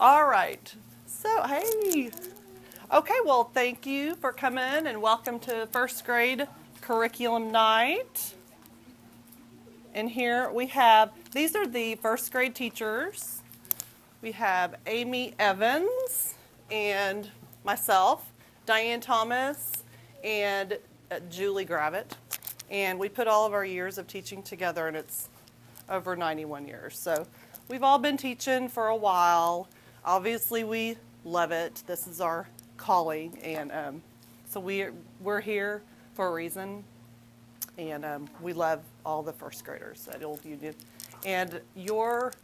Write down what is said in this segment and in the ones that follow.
All right. So, hey. Okay, well, thank you for coming and welcome to first grade curriculum night. And here we have, these are the first grade teachers. We have Amy Evans and myself, Diane Thomas, and Julie Gravitt. And we put all of our years of teaching together, and it's over 91 years. So we've all been teaching for a while. Obviously, we love it. This is our calling, and so we're here for a reason. And we love all the first graders at Old Union. And your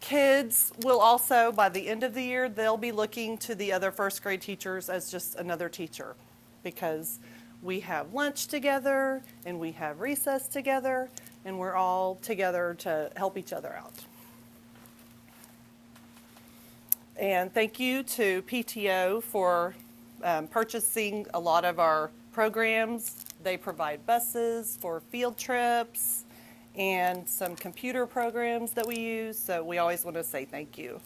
kids will also, by the end of the year, they'll be looking to the other first grade teachers as just another teacher, because we have lunch together and we have recess together, and we're all together to help each other out. And thank you to PTO for purchasing a lot of our programs. They provide buses for field trips and some computer programs that we use, so we always want to say thank you.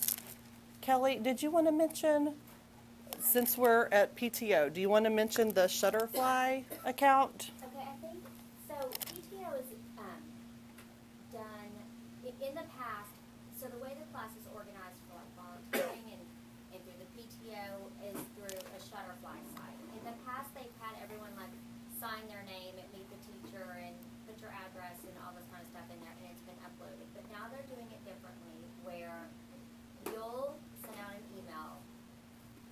Kelly, did you want to mention, since we're at PTO, do you want to mention the Shutterfly account? Okay, I think, so PTO is done, in the past, so the way the class is organized for like volunteering and through the PTO is through a Shutterfly site. In the past, they've had everyone like sign their name and meet the teacher and put your address and all this kind of stuff in there, and it's been uploaded. But now they're doing it differently, where you'll send out an email.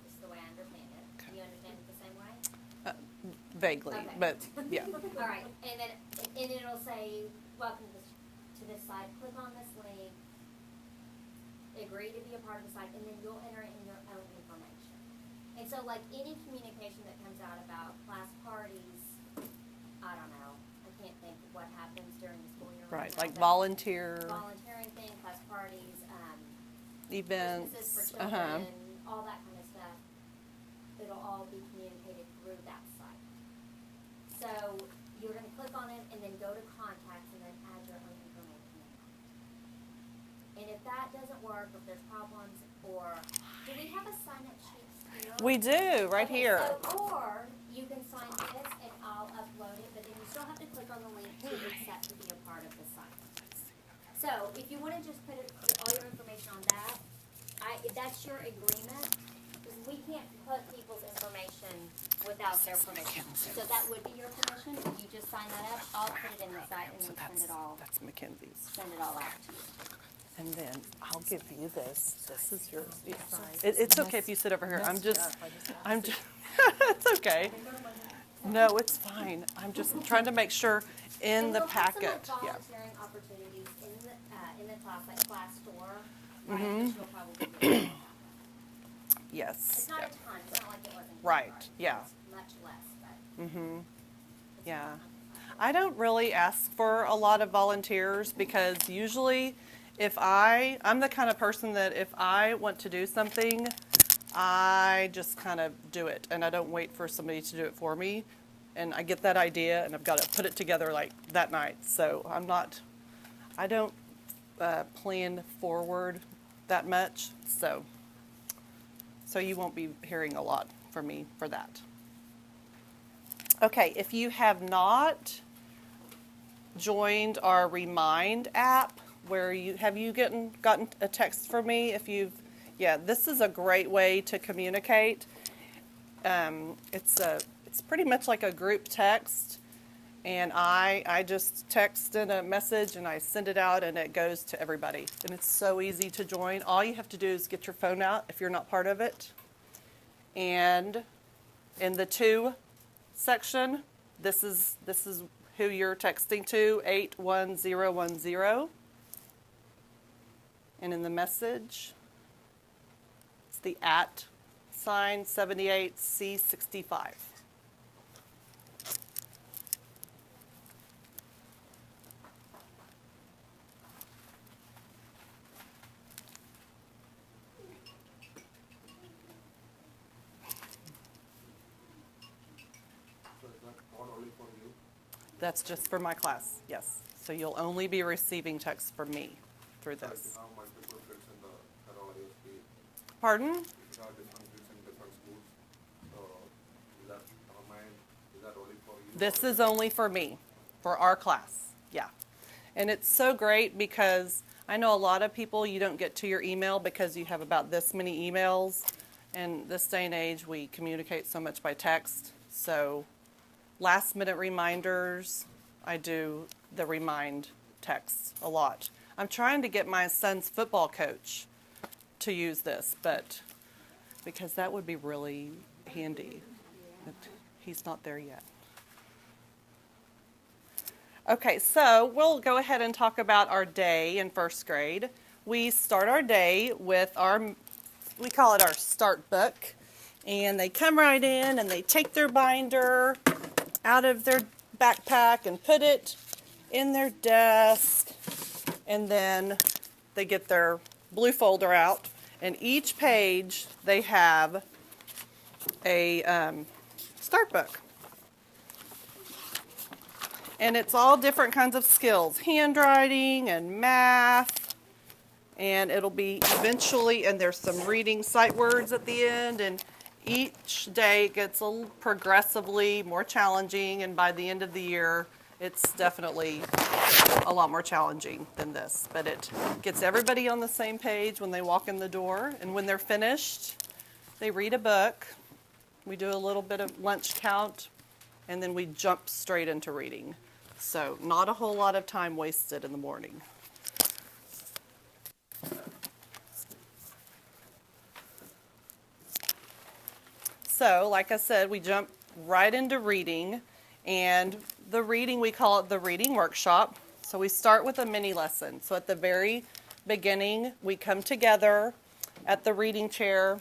This is the way I understand it. Do you understand it the same way? Vaguely, Okay. but yeah. All right, and then it'll say, welcome to this site, click on this link, agree to be a part of the site, and then you'll enter in your own information. And so like any communication that comes out about class parties, I don't know, I can't think of what happens during the school year. Right, now, like but volunteering thing, class parties, events. Christmases for children, all that kind of stuff. It'll all be communicated through that site. So you're going to click on it and then go to contacts and then add your own information in. And if that doesn't work, if there's problems, or do we have a sign-up sheet here? We do, right Okay, here. So, or you can sign this and I'll upload it, but then you still have to click on the link to accept to be a part of the site. So if you want to just put all your information on that, that's your agreement. Because we can't put people's information without their permission. So that would be your permission. If you just sign that up, I'll put it in the site and then That's Mackenzie's. send it all out to you. And then I'll give you this. This is yours. Yeah. It's okay if you sit over here. I'm just, it's okay. No, it's fine. I'm just trying to make sure in the packet. Some Yeah. volunteering opportunities in the class, like class store, right? Which you'll probably do. Yes. It's not a ton. It's not like it wasn't. Right, yeah. It's much less, but. Yeah. I don't really ask for a lot of volunteers, because usually I'm the kind of person that if I want to do something, I just kind of do it, and I don't wait for somebody to do it for me. And I get that idea and I've got to put it together like that night. So I don't plan forward that much. So you won't be hearing a lot from me for that. Okay, if you have not joined our Remind app, where have you gotten a text from me? This is a great way to communicate. It's pretty much like a group text, and I just text in a message and I send it out and it goes to everybody. And it's so easy to join. All you have to do is get your phone out if you're not part of it. And in the to section, this is who you're texting to, 81010. And in the message, it's the @ sign 78C65. That's just for my class, yes. So you'll only be receiving texts from me through this. How multiple kids in the Carol ISP Pardon? There are different kids in different schools. So is that is that only for you? This is only for me, for our class. Yeah. And it's so great because I know a lot of people, you don't get to your email because you have about this many emails. In this day and age, we communicate so much by text. So last minute reminders, I do the remind texts a lot. I'm trying to get my son's football coach to use this, but because that would be really handy. But he's not there yet. Okay, so we'll go ahead and talk about our day in first grade. We start our day with we call it our start book. And they come right in and they take their binder out of their backpack and put it in their desk. And then they get their blue folder out. And each page they have a start book. And it's all different kinds of skills, handwriting and math. And it'll be eventually, and there's some reading sight words at the end. And each day gets progressively more challenging. And by the end of the year, it's definitely a lot more challenging than this. But it gets everybody on the same page when they walk in the door. And when they're finished, they read a book. We do a little bit of lunch count. And then we jump straight into reading. So not a whole lot of time wasted in the morning. So, like I said, we jump right into reading. And the reading, we call it the reading workshop. So we start with a mini lesson. So at the very beginning, we come together at the reading chair.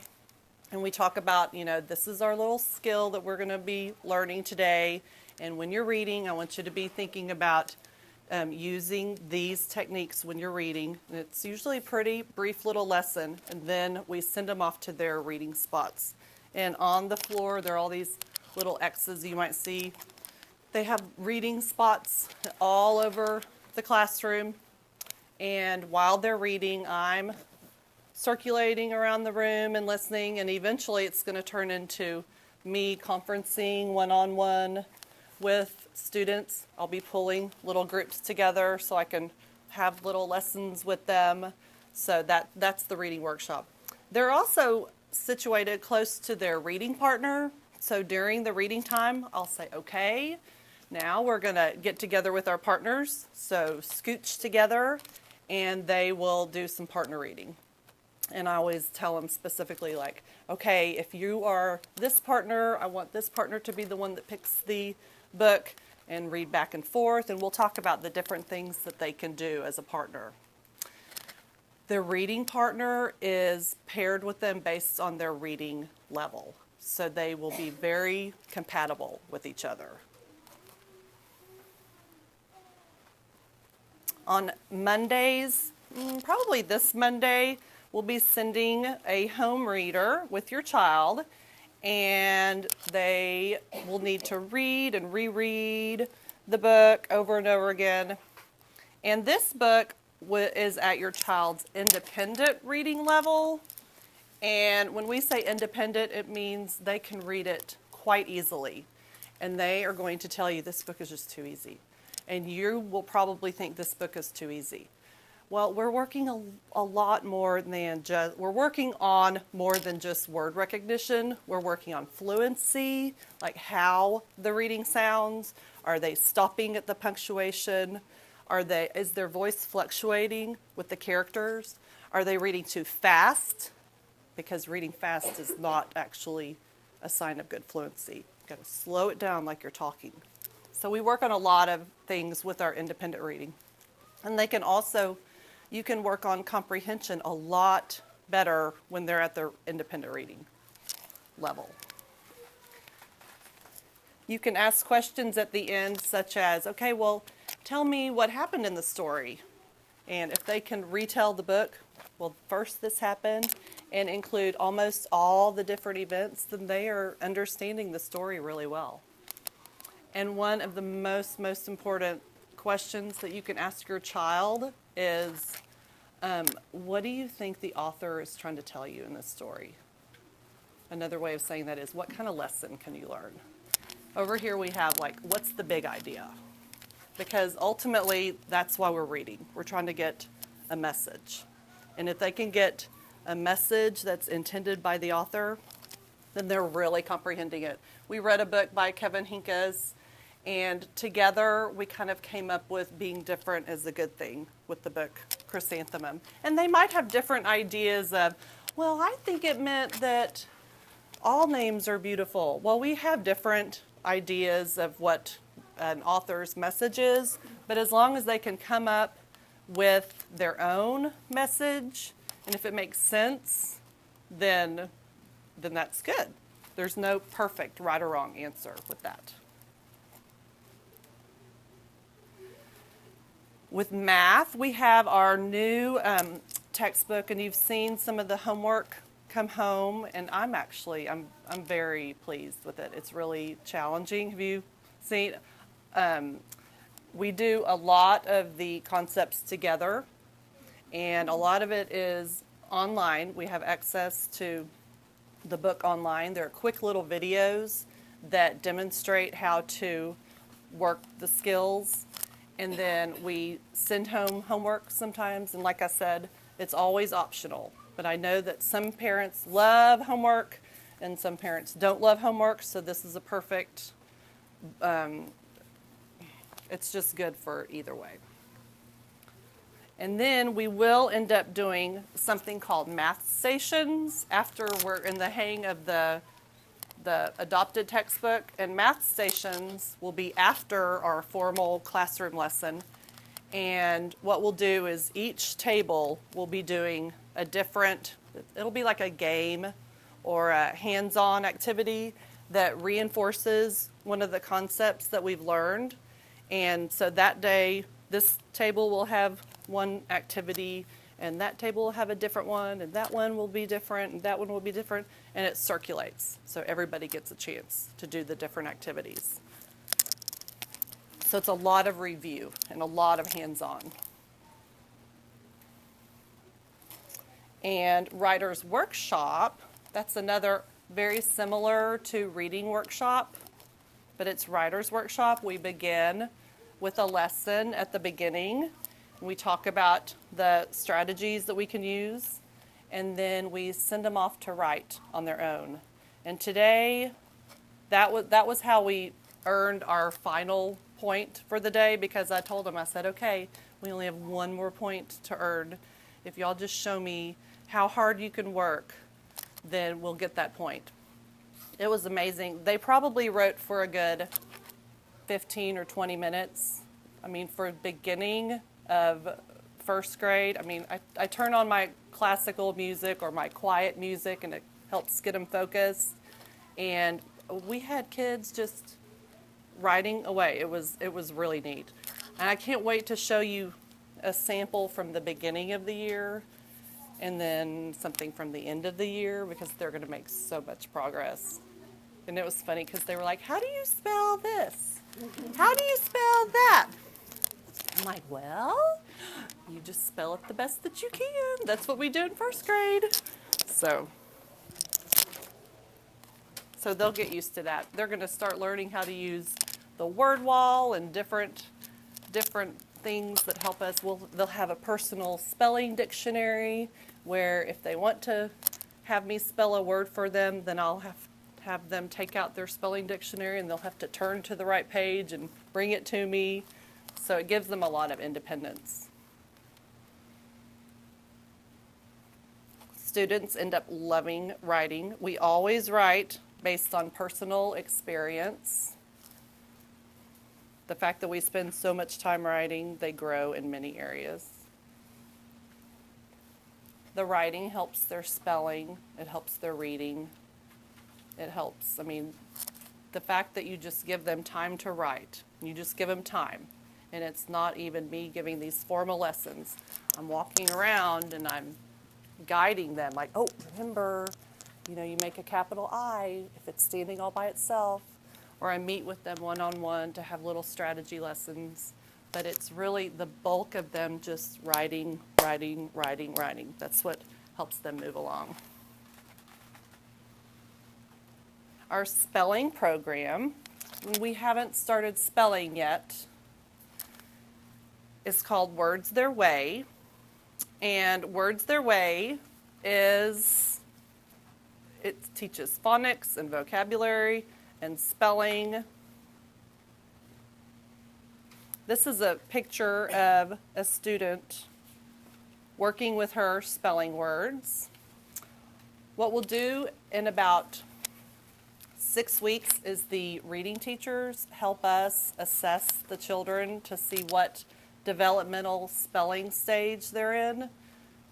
And we talk about, this is our little skill that we're going to be learning today. And when you're reading, I want you to be thinking about using these techniques when you're reading. And it's usually a pretty brief little lesson. And then we send them off to their reading spots. And on the floor, there are all these little X's you might see. They have reading spots all over the classroom. And while they're reading, I'm circulating around the room and listening, and eventually it's going to turn into me conferencing one-on-one with students. I'll be pulling little groups together so I can have little lessons with them. So that's the reading workshop. They're also situated close to their reading partner. So during the reading time, I'll say, okay, now we're going to get together with our partners. So scooch together, and they will do some partner reading. And I always tell them specifically, like, okay, if you are this partner, I want this partner to be the one that picks the book and read back and forth. And we'll talk about the different things that they can do as a partner. Their reading partner is paired with them based on their reading level. So they will be very compatible with each other. On Mondays, probably this Monday, we'll be sending a home reader with your child, and they will need to read and reread the book over and over again. And this book is at your child's independent reading level. And when we say independent, it means they can read it quite easily. And they are going to tell you this book is just too easy. And you will probably think this book is too easy. Well, we're working a lot more than we're working on more than just word recognition. We're working on fluency, like how the reading sounds. Are they stopping at the punctuation? Is their voice fluctuating with the characters? Are they reading too fast? Because reading fast is not actually a sign of good fluency. You've got to slow it down like you're talking. So we work on a lot of things with our independent reading. And you can work on comprehension a lot better when they're at their independent reading level. You can ask questions at the end such as, okay, well, tell me what happened in the story. And if they can retell the book, well, first this happened, and include almost all the different events, then they are understanding the story really well. And one of the most important questions that you can ask your child is, What do you think the author is trying to tell you in this story? Another way of saying that is, what kind of lesson can you learn? Over here we have, like, what's the big idea? Because ultimately, that's why we're reading. We're trying to get a message. And if they can get a message that's intended by the author, then they're really comprehending it. We read a book by Kevin Hinkes, and together we kind of came up with being different is a good thing with the book Chrysanthemum. And they might have different ideas of, well, I think it meant that all names are beautiful. Well, we have different ideas of what an author's message is, but as long as they can come up with their own message, and if it makes sense, then that's good. There's no perfect right or wrong answer with that. With math, we have our new textbook, and you've seen some of the homework come home, and I'm very pleased with it. It's really challenging. Have you seen? We do a lot of the concepts together, and a lot of it is online. We have access to the book online. There are quick little videos that demonstrate how to work the skills, and then we send home homework sometimes, and like I said, it's always optional. But I know that some parents love homework and some parents don't love homework, so this is a perfect, it's just good for either way. And then we will end up doing something called math stations after we're in the hang of the adopted textbook. And math stations will be after our formal classroom lesson. And what we'll do is each table will be doing a different, it'll be like a game or a hands-on activity that reinforces one of the concepts that we've learned. And so that day, this table will have one activity, and that table will have a different one, and that one will be different, and that one will be different, and it circulates. So everybody gets a chance to do the different activities. So it's a lot of review and a lot of hands-on. And Writer's Workshop, that's another very similar to Reading Workshop, but it's Writer's Workshop. We begin with a lesson at the beginning. We talk about the strategies that we can use, and then we send them off to write on their own. And today, that was how we earned our final point for the day, because I told them, I said, okay, we only have one more point to earn. If y'all just show me how hard you can work, then we'll get that point. It was amazing. They probably wrote for a good 15 or 20 minutes. I mean, for beginning of first grade, I mean, I turn on my classical music or my quiet music, and it helps get them focused. And we had kids just writing away. It was really neat. And I can't wait to show you a sample from the beginning of the year and then something from the end of the year, because they're going to make so much progress. And it was funny because they were like, how do you spell this? How do you spell that? I'm like, well, you just spell it the best that you can. That's what we do in first grade. So they'll get used to that. They're going to start learning how to use the word wall and different things that help us. They'll have a personal spelling dictionary where if they want to have me spell a word for them, then I'll have them take out their spelling dictionary, and they'll have to turn to the right page and bring it to me. So it gives them a lot of independence. Students end up loving writing. We always write based on personal experience. The fact that we spend so much time writing, they grow in many areas. The writing helps their spelling. It helps their reading. It helps, the fact that you just give them time to write, you just give them time, and it's not even me giving these formal lessons. I'm walking around and I'm guiding them, like, oh, remember, you make a capital I if it's standing all by itself. Or I meet with them one-on-one to have little strategy lessons. But it's really the bulk of them just writing writing, writing, writing. That's what helps them move along. Our spelling program, we haven't started spelling yet, is called Words Their Way. And Words Their Way it teaches phonics and vocabulary and spelling. This is a picture of a student working with her spelling words. What we'll do in about 6 weeks is the reading teachers help us assess the children to see what developmental spelling stage they're in.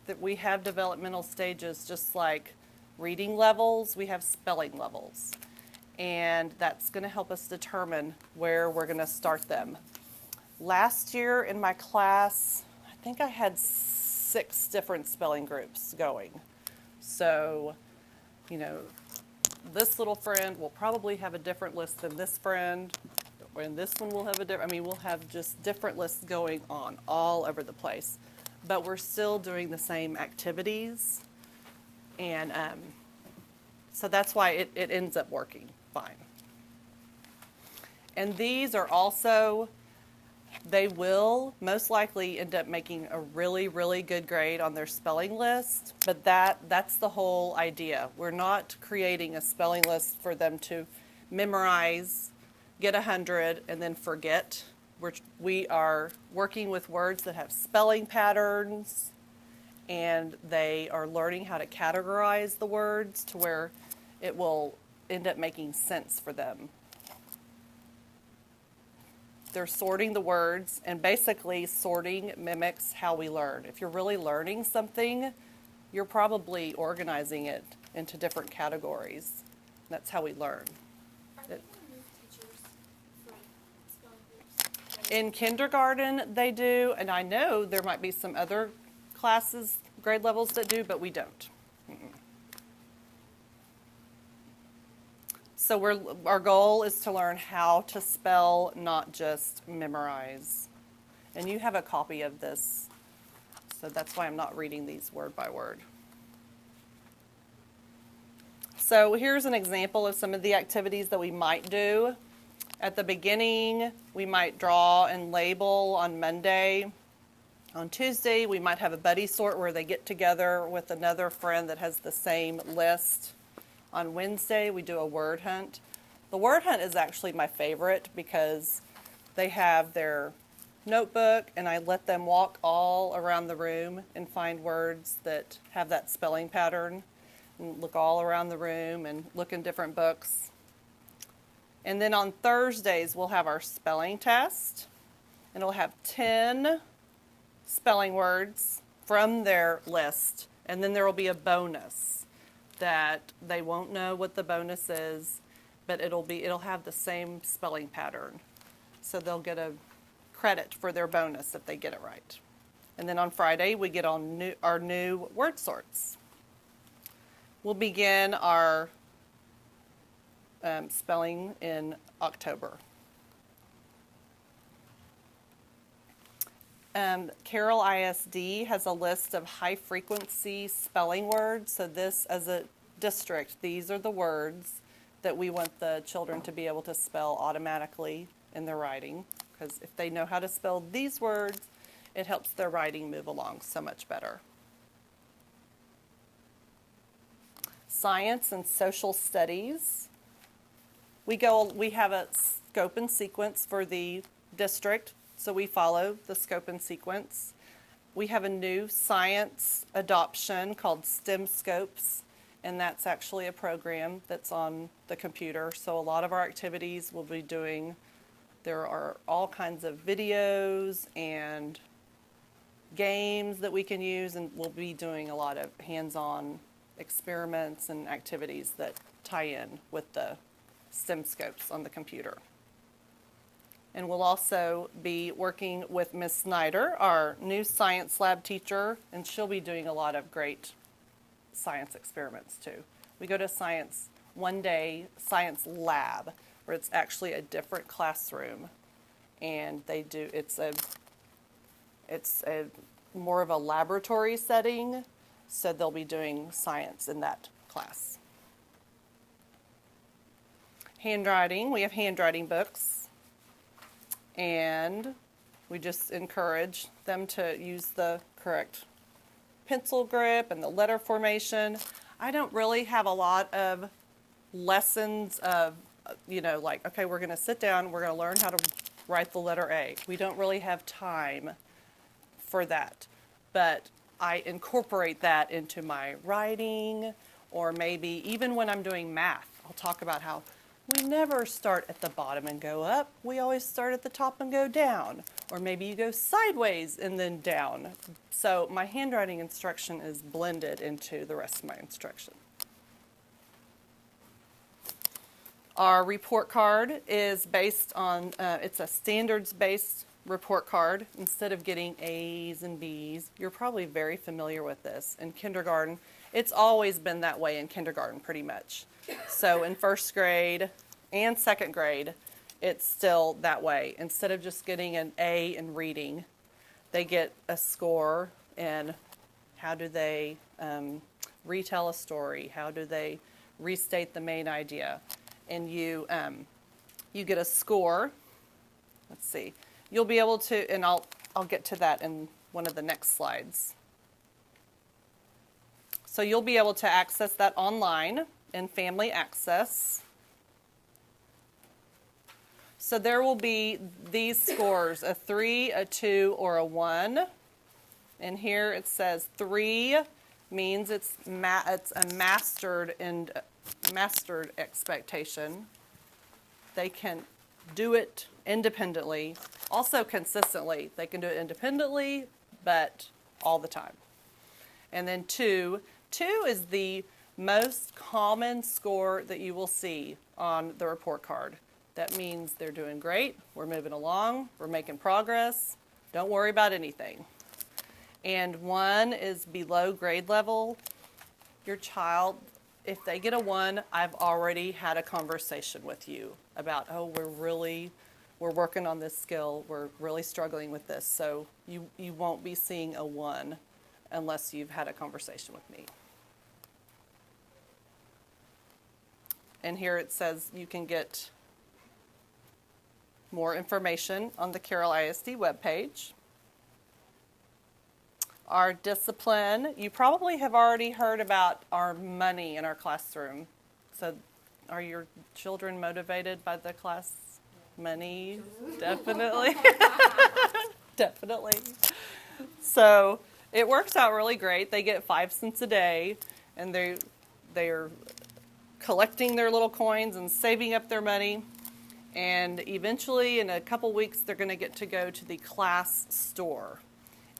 That we have developmental stages just like reading levels, we have spelling levels. And that's going to help us determine where we're going to start them. Last year in my class, I think I had 6 different spelling groups going. So, this little friend will probably have a different list than this friend, and this one will have a different, we'll have just different lists going on all over the place. But we're still doing the same activities, and so that's why it ends up working fine. And these are also, they will most likely end up making a really, really good grade on their spelling list, but that's the whole idea. We're not creating a spelling list for them to memorize, get 100, and then forget. We are working with words that have spelling patterns, and they are learning how to categorize the words to where it will end up making sense for them. They're sorting the words, and basically sorting mimics how we learn. If you're really learning something, you're probably organizing it into different categories. That's how we learn. Are they going to move teachers from spelling groups? In kindergarten, they do, and I know there might be some other classes, grade levels that do, but we don't. So our goal is to learn how to spell, not just memorize. And you have a copy of this, so that's why I'm not reading these word by word. So here's an example of some of the activities that we might do. At the beginning, we might draw and label on Monday. On Tuesday, we might have a buddy sort where they get together with another friend that has the same list. On Wednesday, we do a word hunt. The word hunt is actually my favorite because they have their notebook, and I let them walk all around the room and find words that have that spelling pattern, and look all around the room and look in different books. And then on Thursdays, we'll have our spelling test, and it'll have 10 spelling words from their list, and then there will be a bonus that they won't know what the bonus is, but it'll have the same spelling pattern. So they'll get a credit for their bonus if they get it right. And then on Friday, we get on our new word sorts. We'll begin our spelling in October. Carroll ISD has a list of high-frequency spelling words. So this, as a district, these are the words that we want the children to be able to spell automatically in their writing. Because if they know how to spell these words, it helps their writing move along so much better. Science and social studies. We have a scope and sequence for the district. So we follow the scope and sequence. We have a new science adoption called STEM Scopes, and that's actually a program that's on the computer. So a lot of our activities we'll be doing, there are all kinds of videos and games that we can use, and we'll be doing a lot of hands-on experiments and activities that tie in with the STEM Scopes on the computer. And we'll also be working with Ms. Snyder, our new science lab teacher, and she'll be doing a lot of great science experiments too. We go to one day science lab, where it's actually a different classroom, and it's a more of a laboratory setting, so they'll be doing science in that class. Handwriting, we have handwriting books, and we just encourage them to use the correct pencil grip and the letter formation. I don't really have a lot of lessons of, like, okay, we're going to sit down, we're going to learn how to write the letter A. We don't really have time for that, but I incorporate that into my writing, or maybe even when I'm doing math, I'll talk about how we never start at the bottom and go up. We always start at the top and go down. Or maybe you go sideways and then down. So my handwriting instruction is blended into the rest of my instruction. Our report card is based on, it's a standards-based report card. Instead of getting A's and B's, you're probably very familiar with this. In kindergarten, it's always been that way in kindergarten pretty much. So in first grade and second grade, it's still that way. Instead of just getting an A in reading, they get a score in how do they retell a story, how do they restate the main idea. And you get a score. Let's see. You'll be able to, and I'll get to that in one of the next slides. So you'll be able to access that online in Family Access. So there will be these scores, a 3, a 2, or a 1. And here it says 3 means it's a mastered expectation. They can do it independently, also consistently. They can do it independently, but all the time. And then 2 is the most common score that you will see on the report card. That means they're doing great, we're moving along, we're making progress, don't worry about anything. And 1 is below grade level. Your child, if they get a 1, I've already had a conversation with you about, oh, we're working on this skill, we're really struggling with this, so you won't be seeing a 1 unless you've had a conversation with me. And here it says you can get more information on the Carroll ISD webpage. Our discipline, you probably have already heard about our money in our classroom. So are your children motivated by the class money? Definitely. Definitely. So it works out really great. They get 5 cents a day, and they're collecting their little coins and saving up their money. And eventually, in a couple weeks, they're going to get to go to the class store.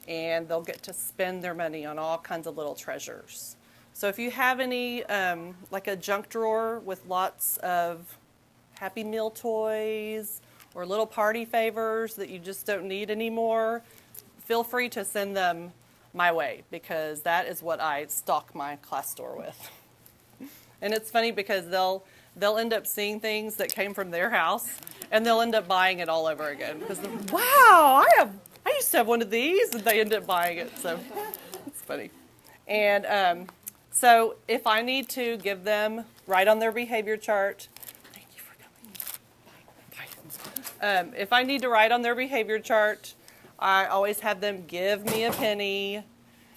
And they'll get to spend their money on all kinds of little treasures. So if you have any, like a junk drawer with lots of Happy Meal toys or little party favors that you just don't need anymore, feel free to send them my way, because that is what I stock my class store with. And it's funny because they'll end up seeing things that came from their house, and they'll end up buying it all over again. Because, wow, I used to have one of these, and they end up buying it. So it's funny. And so if I need to give them, write on their behavior chart. Thank you for coming. Bye. If I need to write on their behavior chart, I always have them give me a penny.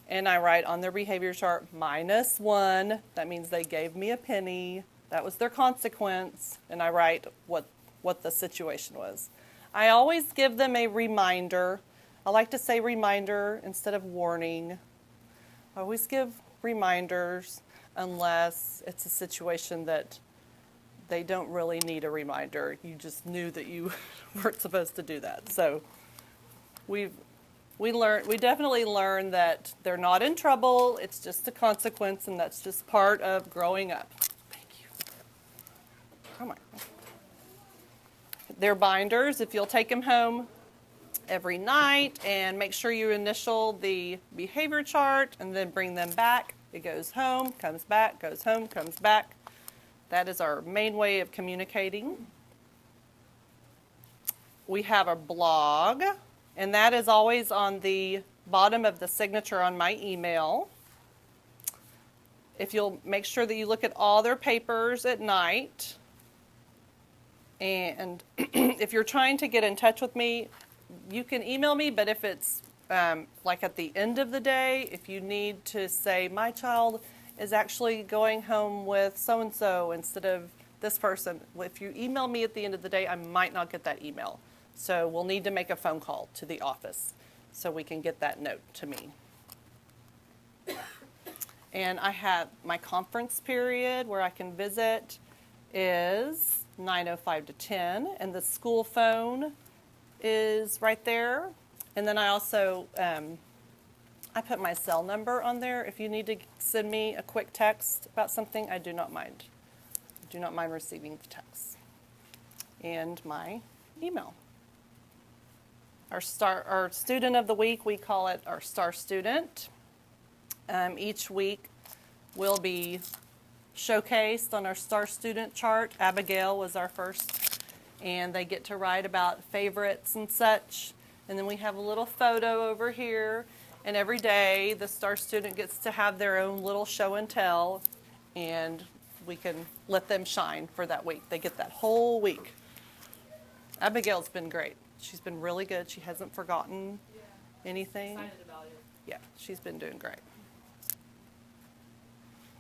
And I write on their behavior chart -1. That means they gave me a penny. That was their consequence. And I write what the situation was. I always give them a reminder. I like to say reminder instead of warning. I always give reminders unless it's a situation that they don't really need a reminder. You just knew that you weren't supposed to do that. So we definitely learn that they're not in trouble. It's just a consequence, and that's just part of growing up. Thank you. Come on. They're binders. If you'll take them home every night and make sure you initial the behavior chart and then bring them back. It goes home, comes back, goes home, comes back. That is our main way of communicating. We have a blog, and that is always on the bottom of the signature on my email. If you'll make sure that you look at all their papers at night. And if you're trying to get in touch with me, you can email me, but if it's like at the end of the day, if you need to say, my child is actually going home with so-and-so instead of this person, if you email me at the end of the day, I might not get that email. So we'll need to make a phone call to the office so we can get that note to me. And I have my conference period where I can visit is 9:05 to 10, and the school phone is right there. And then I also, I put my cell number on there. If you need to send me a quick text about something, I do not mind. I do not mind receiving the text. And my email. Our student of the week, we call it our star student. Each week will be showcased on our star student chart. Abigail was our first, and they get to write about favorites and such. And then we have a little photo over here, and every day the star student gets to have their own little show and tell, and we can let them shine for that week. They get that whole week. Abigail's been great. She's been really good. She hasn't forgotten anything. Excited about it. Yeah, she's been doing great.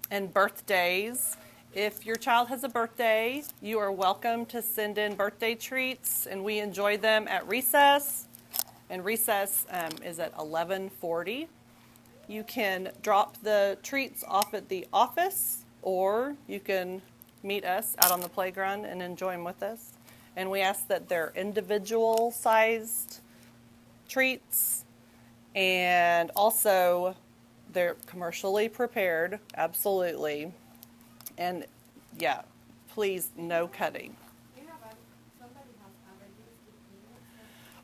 And birthdays. If your child has a birthday, you are welcome to send in birthday treats, and we enjoy them at recess. And recess is at 11:40. You can drop the treats off at the office, or you can meet us out on the playground and enjoy them with us. And we ask that they're individual sized treats, and also they're commercially prepared, absolutely. And yeah, please, no cutting.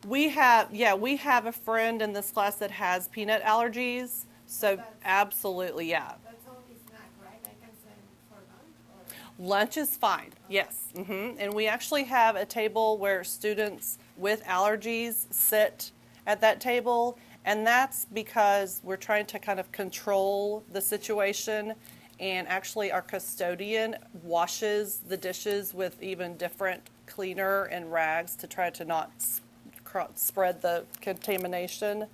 We have a friend in this class that has peanut allergies, so absolutely, yeah. That's only snack, right? I can send for lunch or? Lunch is fine, yes. And we actually have a table where students with allergies sit at that table, and that's because we're trying to kind of control the situation, and actually our custodian washes the dishes with even different cleaner and rags to try to not spread the contamination.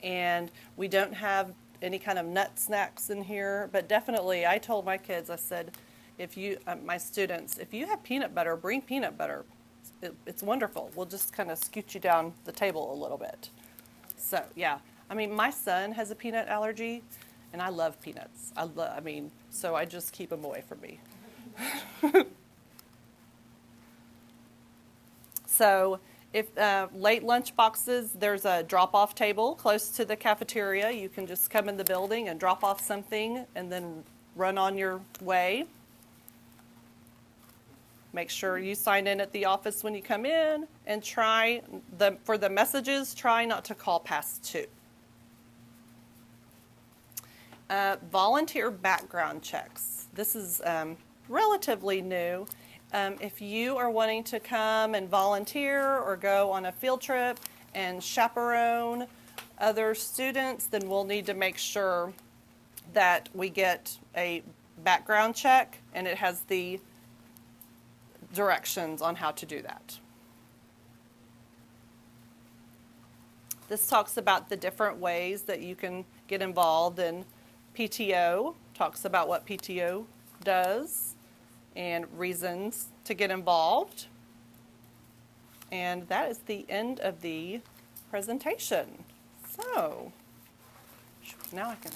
And we don't have any kind of nut snacks in here, but definitely I told my kids, I said, if you, my students, if you have peanut butter, bring peanut butter. It's wonderful. We'll just kind of scoot you down the table a little bit. So yeah, I mean, my son has a peanut allergy, and I love peanuts. So I just keep them away from me. So if late lunch boxes, there's a drop-off table close to the cafeteria. You can just come in the building and drop off something and then run on your way. Make sure you sign in at the office when you come in, and for the messages, try not to call past 2. Volunteer background checks. This is relatively new. If you are wanting to come and volunteer or go on a field trip and chaperone other students, then we'll need to make sure that we get a background check, and it has the directions on how to do that. This talks about the different ways that you can get involved in PTO, talks about what PTO does and reasons to get involved. And that is the end of the presentation. So now I can